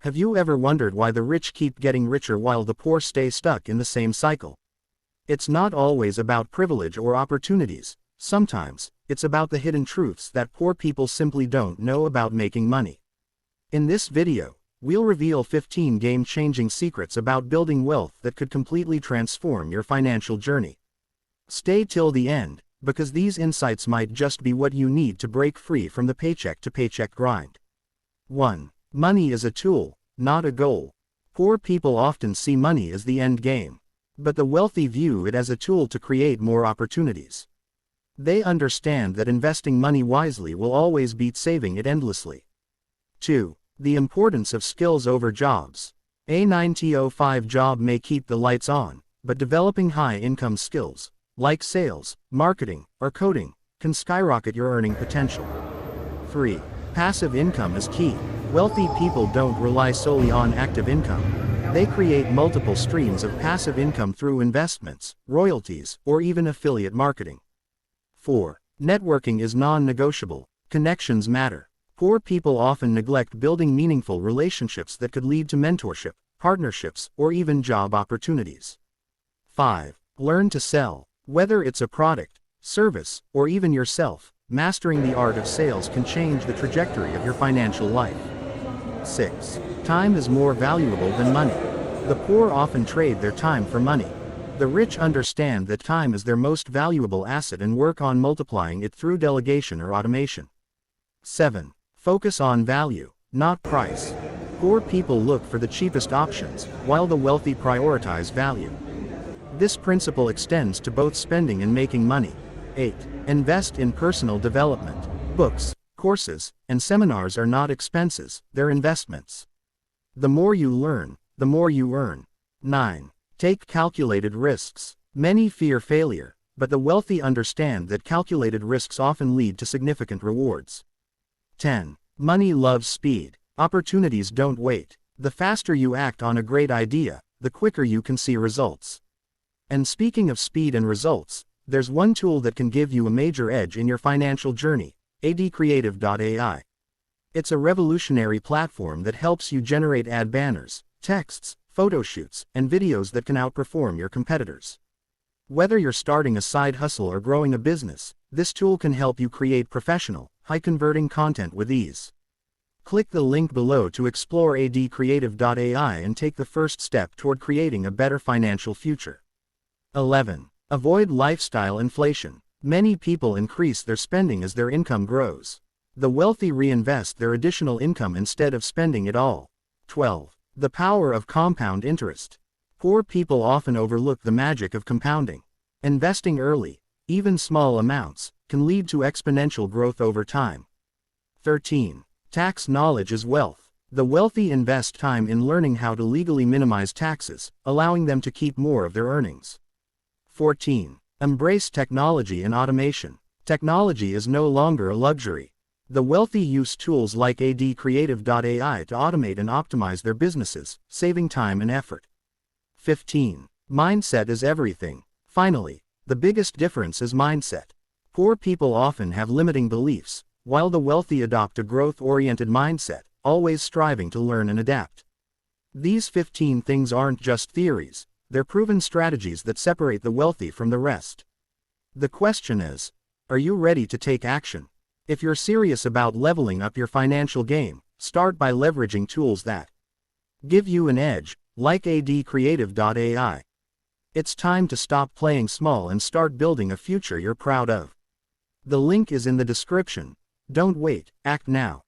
Have you ever wondered why the rich keep getting richer while the poor stay stuck in the same cycle? It's not always about privilege or opportunities. Sometimes, it's about the hidden truths that poor people simply don't know about making money. In this video, we'll reveal 15 game-changing secrets about building wealth that could completely transform your financial journey. Stay till the end, because these insights might just be what you need to break free from the paycheck-to-paycheck grind. 1. Money is a tool, not a goal. Poor people often see money as the end game, but the wealthy view it as a tool to create more opportunities. They understand that investing money wisely will always beat saving it endlessly. 2. The importance of skills over jobs. A 9-to-5 job may keep the lights on, but developing high-income skills, like sales, marketing, or coding, can skyrocket your earning potential. 3. Passive income is key. Wealthy people don't rely solely on active income. They create multiple streams of passive income through investments, royalties, or even affiliate marketing. 4. Networking is non-negotiable. Connections matter. Poor people often neglect building meaningful relationships that could lead to mentorship, partnerships, or even job opportunities. 5. Learn to sell. Whether it's a product, service, or even yourself, mastering the art of sales can change the trajectory of your financial life. 6. Time is more valuable than money. The poor often trade their time for money. The rich understand that time is their most valuable asset and work on multiplying it through delegation or automation. 7. Focus on value, not price. Poor people look for the cheapest options, while the wealthy prioritize value. This principle extends to both spending and making money. 8. Invest in personal development. Books, courses, and seminars are not expenses, they're investments. The more you learn, the more you earn. 9. Take calculated risks. Many fear failure, but the wealthy understand that calculated risks often lead to significant rewards. 10. Money loves speed. Opportunities don't wait. The faster you act on a great idea, the quicker you can see results. And speaking of speed and results, there's one tool that can give you a major edge in your financial journey: adcreative.ai. It's a revolutionary platform that helps you generate ad banners, texts, photo shoots, and videos that can outperform your competitors. Whether you're starting a side hustle or growing a business, this tool can help you create professional, high-converting content with ease. Click the link below to explore adcreative.ai and take the first step toward creating a better financial future. 11. Avoid lifestyle inflation. Many people increase their spending as their income grows. The wealthy reinvest their additional income instead of spending it all. 12. The power of compound interest. Poor people often overlook the magic of compounding. Investing early, even small amounts, can lead to exponential growth over time. 13. Tax knowledge is wealth. The wealthy invest time in learning how to legally minimize taxes, allowing them to keep more of their earnings. 14. Embrace technology and automation. Technology is no longer a luxury. The wealthy use tools like adcreative.ai to automate and optimize their businesses, saving time and effort. 15. Mindset is everything. Finally, the biggest difference is mindset. Poor people often have limiting beliefs, while the wealthy adopt a growth-oriented mindset, always striving to learn and adapt. These 15 things aren't just theories, they're proven strategies that separate the wealthy from the rest. The question is, are you ready to take action? If you're serious about leveling up your financial game, start by leveraging tools that give you an edge, like adcreative.ai. It's time to stop playing small and start building a future you're proud of. The link is in the description. Don't wait, act now.